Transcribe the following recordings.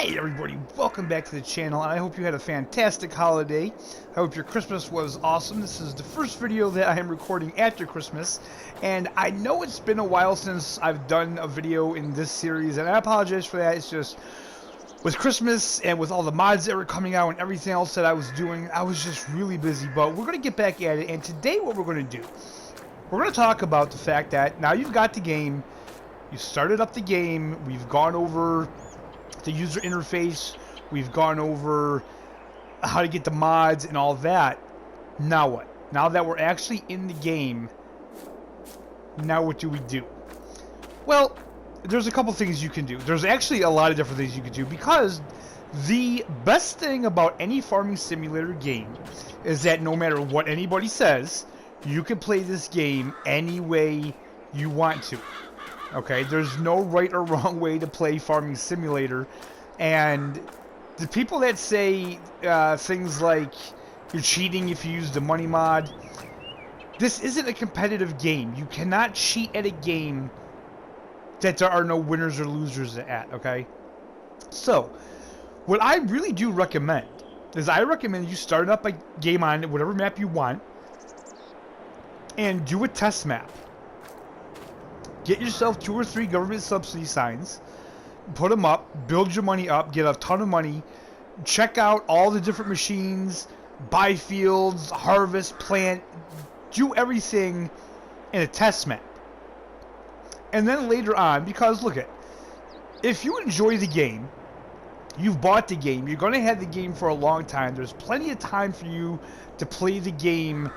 Hey everybody, welcome back to the channel, and I hope you had a fantastic holiday. I hope your Christmas was awesome. This is the first video that I am recording after Christmas, and I know it's been a while since I've done a video in this series, and I apologize for that. It's just, with Christmas and with all the mods that were coming out and everything else that I was doing, I was just really busy, but we're going to get back at it, and today what we're going to do, we're going to talk about the fact that now you've got the game, you started up the game, we've gone over the user interface, we've gone over how to get the mods and all that. Now what? Now that we're actually in the game, now what do we do? Well, there's a couple things you can do. There's actually a lot of different things you can do, because the best thing about any farming simulator game is that no matter what anybody says, you can play this game any way you want to. Okay, there's no right or wrong way to play Farming Simulator, and the people that say things like you're cheating if you use the money mod, this isn't a competitive game. You cannot cheat at a game that there are no winners or losers at, okay? So, what I really do recommend is I recommend you start up a game on whatever map you want and do a test map. Get yourself 2 or 3 government subsidy signs, put them up, build your money up, get a ton of money, check out all the different machines, buy fields, harvest, plant, do everything in a test map. And then later on, because look at, if you enjoy the game, you've bought the game, you're going to have the game for a long time, there's plenty of time for you to play the game,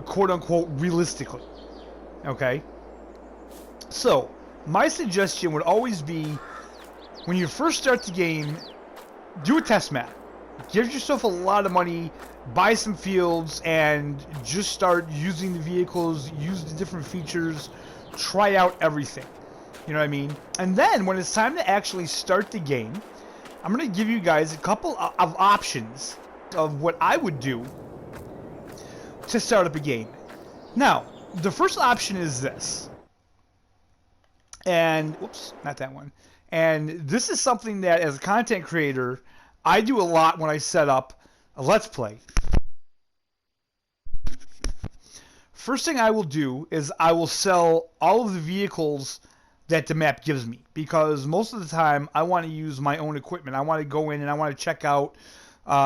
quote unquote, realistically. Okay? So, my suggestion would always be, when you first start the game, do a test map. Give yourself a lot of money, buy some fields, and just start using the vehicles, use the different features, try out everything. You know what I mean? And then, when it's time to actually start the game, I'm going to give you guys a couple of options of what I would do to start up a game. Now, the first option is this. And, whoops, not that one. And this is something that, as a content creator, I do a lot when I set up a Let's Play. First thing I will do is I will sell all of the vehicles that the map gives me, because most of the time I want to use my own equipment. I want to go in and I want to check out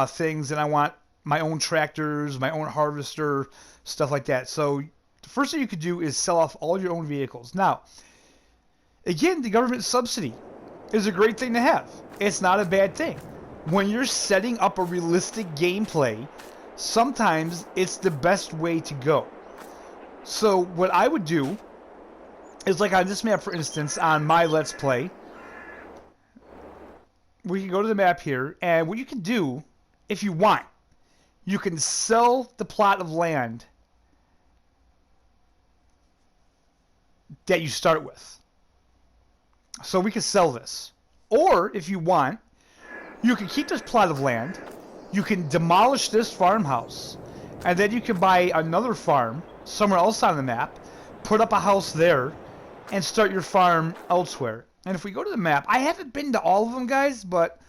things, and I want my own tractors, my own harvester, stuff like that. So the first thing you could do is sell off all your own vehicles. Now, again, the government subsidy is a great thing to have. It's not a bad thing. When you're setting up a realistic gameplay, sometimes it's the best way to go. So what I would do is, like on this map, for instance, on my Let's Play, we can go to the map here, and what you can do, if you want, you can sell the plot of land that you start with. So we can sell this. Or, if you want, you can keep this plot of land, you can demolish this farmhouse, and then you can buy another farm somewhere else on the map, put up a house there, and start your farm elsewhere. And if we go to the map, I haven't been to all of them, guys, but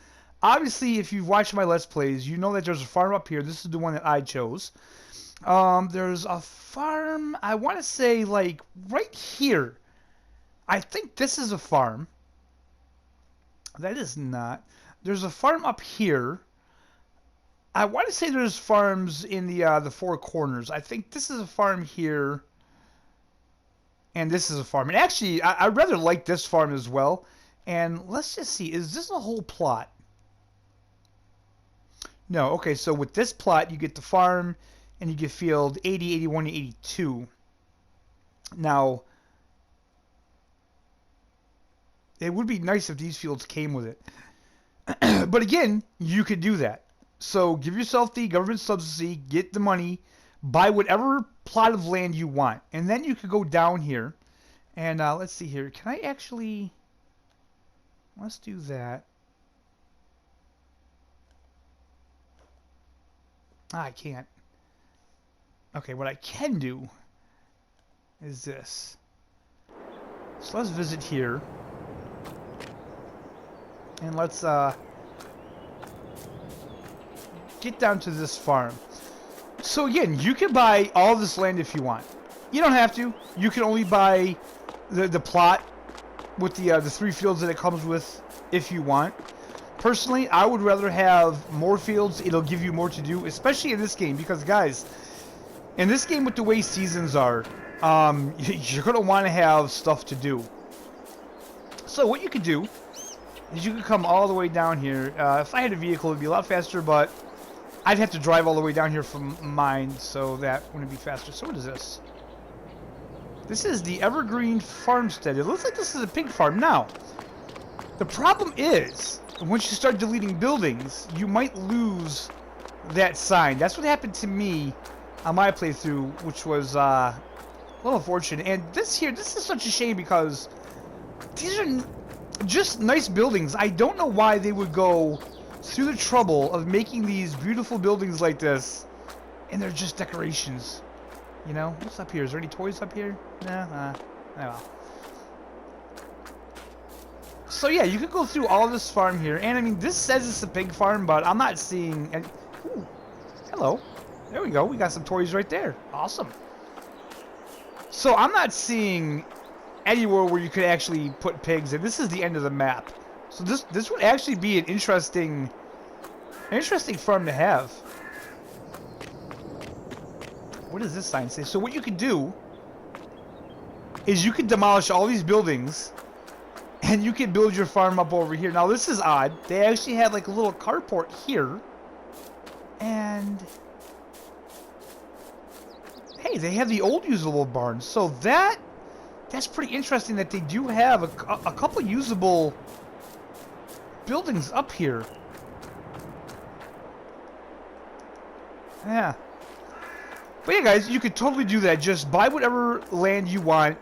obviously if you've watched my Let's Plays, you know that there's a farm up here. This is the one that I chose. There's a farm, I want to say, like, right here. I think this is a farm. That is not. There's a farm up here. I want to say there's farms in the 4 corners. I think this is a farm here. And this is a farm. And actually, I rather like this farm as well. And let's just see. Is this a whole plot? No. Okay, so with this plot, you get the farm and you get field 80, 81, and 82. Now, it would be nice if these fields came with it. But again, you could do that. So give yourself the government subsidy, get the money, buy whatever plot of land you want. And then you could go down here. And let's see here. Can I actually... Let's do that. I can't. Okay, what I can do is this. So let's visit here. And let's get down to this farm. So again, you can buy all this land if you want. You don't have to. You can only buy the plot with the 3 fields that it comes with if you want. Personally, I would rather have more fields. It'll give you more to do, especially in this game, because guys, in this game with the way seasons are, you're going to want to have stuff to do. So what you could do is you could come all the way down here. If I had a vehicle, it would be a lot faster, but I'd have to drive all the way down here from mine, so that wouldn't be faster. So what is this? This is the Evergreen Farmstead. It looks like this is a pig farm. Now, the problem is, once you start deleting buildings, you might lose that sign. That's what happened to me on my playthrough, which was a little unfortunate. And this is such a shame because these are just nice buildings. I don't know why they would go through the trouble of making these beautiful buildings like this, and they're just decorations. You know, what's up here? Is there any toys up here? Nah, oh well. So yeah, you could go through all this farm here, and I mean, this says it's a pig farm, but I'm not seeing any... Ooh, hello. There we go. We got some toys right there. Awesome. So I'm not seeing anywhere where you could actually put pigs, and this is the end of the map. So this would actually be an interesting farm to have. What does this sign say? So what you could do is you could demolish all these buildings and you can build your farm up over here. Now this is odd. They actually had like a little carport here. And hey, they have the old usable barns. So that's pretty interesting that they do have a couple usable buildings up here. Yeah. But yeah, guys, you could totally do that. Just buy whatever land you want,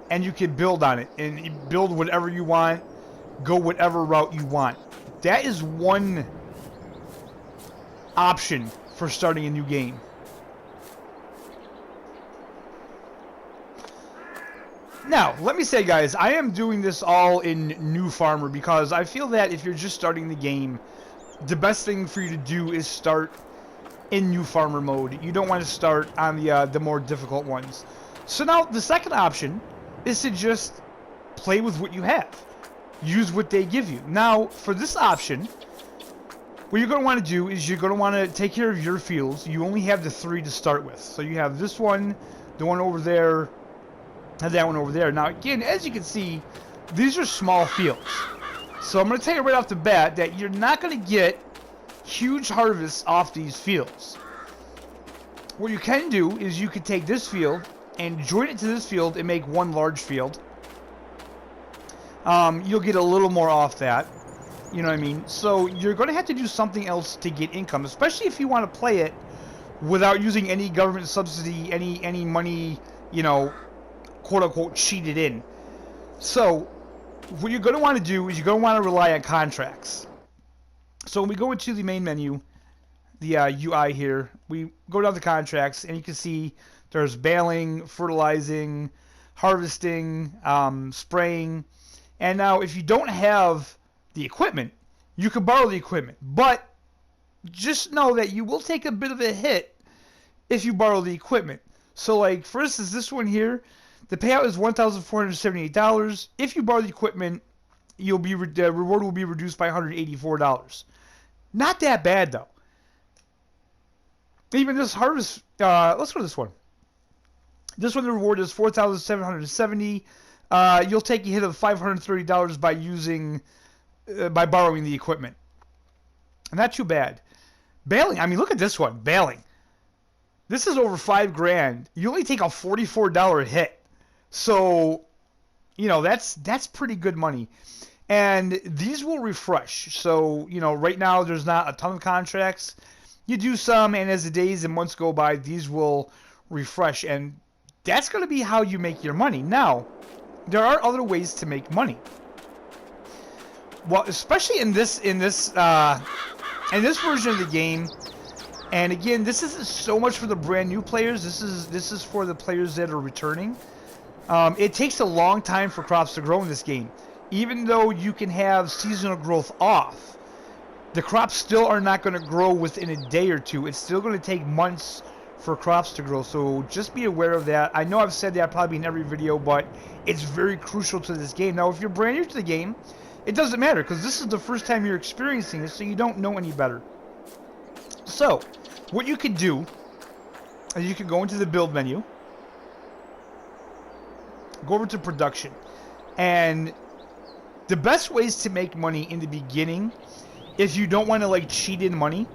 and you can build on it. And you build whatever you want, go whatever route you want. That is one option for starting a new game. Now, let me say, guys, I am doing this all in New Farmer because I feel that if you're just starting the game, the best thing for you to do is start in New Farmer mode. You don't want to start on the more difficult ones. So now the second option is to just play with what you have. Use what they give you. Now, for this option, what you're going to want to do is you're going to want to take care of your fields. You only have the 3 to start with. So you have this one, the one over there, and that one over there. Now, again, as you can see, these are small fields. So I'm going to tell you right off the bat that you're not going to get huge harvests off these fields. What you can do is you can take this field and join it to this field and make one large field. You'll get a little more off that. You know what I mean? So you're going to have to do something else to get income, especially if you want to play it without using any government subsidy, any money, you know, quote unquote cheated in. So what you're going to want to do is you're going to want to rely on contracts. So when we go into the main menu, the UI here, we go down to contracts, and you can see there's baling, fertilizing, harvesting, spraying. And now if you don't have the equipment, you can borrow the equipment. But just know that you will take a bit of a hit if you borrow the equipment. So like, for instance, this one here, the payout is $1,478. If you borrow the equipment, the reward will be reduced by $184. Not that bad, though. Even this harvest, let's go to this one. This one, the reward is $4,770. You'll take a hit of $530 by borrowing the equipment. Not too bad. Baling, I mean, look at this one, baling. This is over $5,000. You only take a $44 hit. So, you know, that's pretty good money. And these will refresh. So, you know, right now there's not a ton of contracts. You do some, and as the days and months go by, these will refresh. And that's going to be how you make your money. Now, there are other ways to make money. Well, especially in this version of the game. And again, this isn't so much for the brand new players. This is for the players that are returning. It takes a long time for crops to grow in this game. Even though you can have seasonal growth off, the crops still are not going to grow within a day or two. It's still going to take months for crops to grow, so just be aware of that. I know I've said that probably in every video, but it's very crucial to this game. Now, if you're brand new to the game, it doesn't matter, because this is the first time you're experiencing it, so you don't know any better. So, what you can do is you can go into the build menu, go over to production, and the best ways to make money in the beginning, if you don't want to like cheat in money,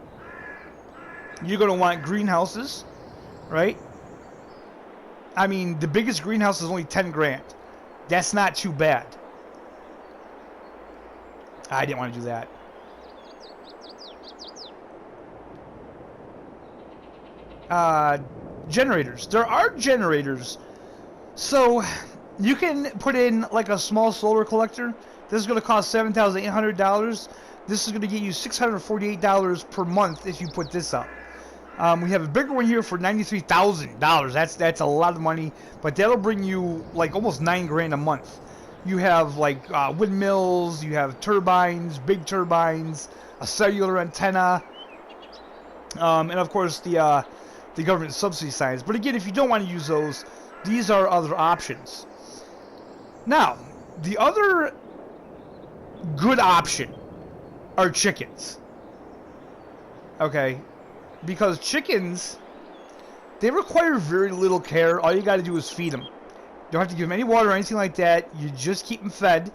you're going to want greenhouses, right? I mean, the biggest greenhouse is only 10 grand. That's not too bad. I didn't want to do that. Generators. There are generators. So, you can put in like a small solar collector. This is going to cost $7,800. This is going to get you $648 per month if you put this up. We have a bigger one here for $93,000. That's a lot of money, but that'll bring you like almost 9 grand a month. You have like windmills, you have turbines, big turbines, a cellular antenna, and of course the government subsidy signs. But again, if you don't want to use those, these are other options. Now, the other good option are chickens. Okay, because chickens, they require very little care. All you got to do is feed them. You don't have to give them any water or anything like that. You just keep them fed.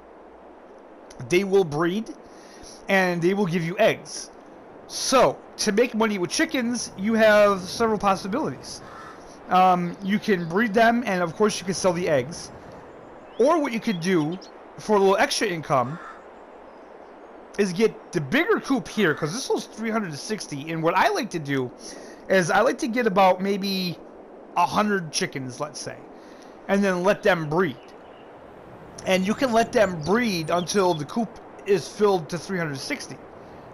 They will breed, and they will give you eggs. So, to make money with chickens, you have several possibilities. You can breed them, and of course you can sell the eggs. Or what you could do for a little extra income is get the bigger coop here, because this was $360. And what I like to do is I like to get about maybe 100 chickens, let's say, and then let them breed. And you can let them breed until the coop is filled to 360,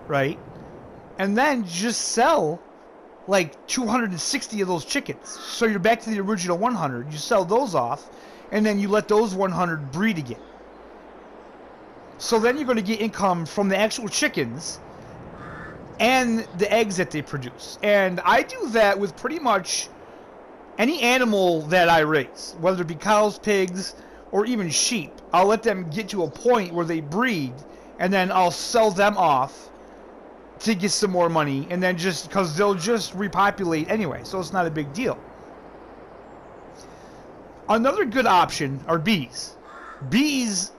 right? And then just sell like 260 of those chickens. So you're back to the original 100. You sell those off, and then you let those 100 breed again. So then you're going to get income from the actual chickens and the eggs that they produce. And I do that with pretty much any animal that I raise, whether it be cows, pigs, or even sheep. I'll let them get to a point where they breed, and then I'll sell them off to get some more money, and then just because they'll just repopulate anyway, so it's not a big deal. Another good option are bees. Bees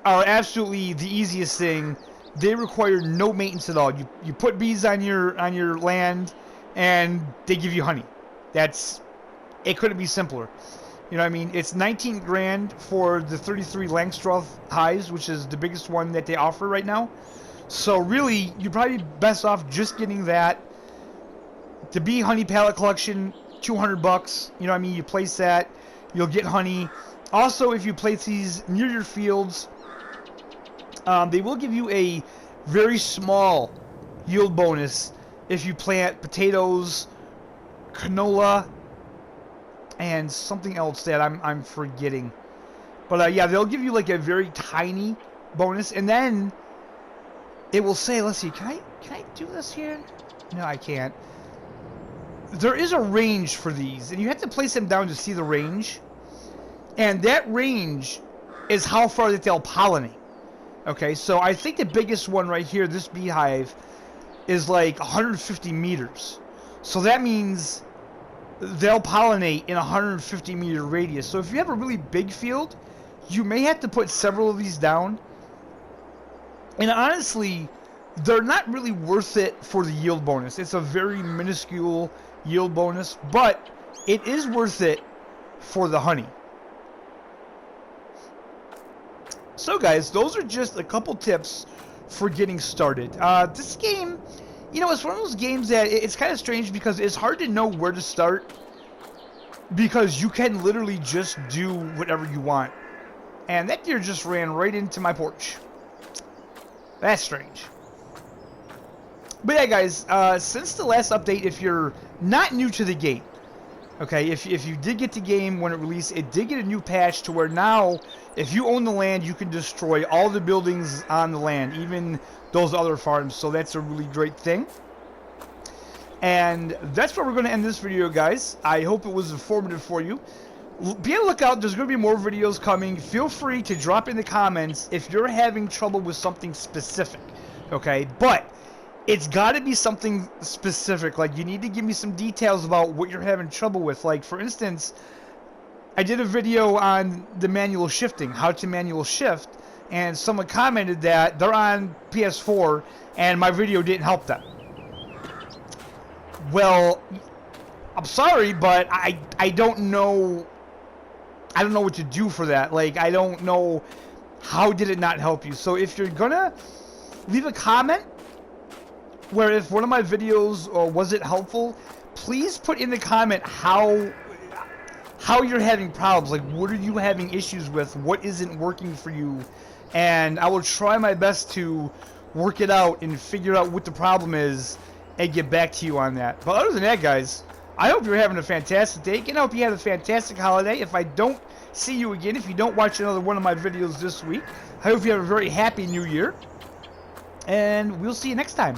are absolutely the easiest thing. They require no maintenance at all. You put bees on your land, and they give you honey. It couldn't be simpler. You know what I mean? It's 19 grand for the 33 Langstroth hives, which is the biggest one that they offer right now. So really, you're probably best off just getting that. The bee honey pallet collection, $200. You know what I mean? You place that, you'll get honey. Also, if you place these near your fields, they will give you a very small yield bonus if you plant potatoes, canola, and something else that I'm forgetting. But yeah, they'll give you like a very tiny bonus, and then it will say, let's see, can I do this here? No, I can't. There is a range for these, and you have to place them down to see the range. And that range is how far that they'll pollinate. Okay, so I think the biggest one right here, this beehive, is like 150 meters. So that means they'll pollinate in a 150 meter radius. So if you have a really big field, you may have to put several of these down. And honestly, they're not really worth it for the yield bonus. It's a very minuscule yield bonus, but it is worth it for the honey. So guys, those are just a couple tips for getting started. This game, you know, it's one of those games that it's kind of strange because it's hard to know where to start, because you can literally just do whatever you want. And that deer just ran right into my porch. That's strange. But yeah, guys, since the last update, if you're not new to the game, Okay, if you did get the game when it released, it did get a new patch to where now, if you own the land, you can destroy all the buildings on the land, even those other farms. So that's a really great thing. And that's where we're going to end this video, guys. I hope it was informative for you. Be on the lookout. There's going to be more videos coming. Feel free to drop in the comments if you're having trouble with something specific. Okay, but it's got to be something specific. Like, you need to give me some details about what you're having trouble with. Like, for instance, I did a video on the manual shifting, how to manual shift, and someone commented that they're on PS4 and my video didn't help them. Well, I'm sorry, but I don't know. I don't know what to do for that. Like, I don't know how did it not help you. So if you're gonna leave a comment where if one of my videos wasn't helpful, please put in the comment how you're having problems. Like, what are you having issues with? What isn't working for you? And I will try my best to work it out and figure out what the problem is and get back to you on that. But other than that, guys, I hope you're having a fantastic day, and I hope you have a fantastic holiday. If I don't see you again, if you don't watch another one of my videos this week, I hope you have a very happy new year, and we'll see you next time.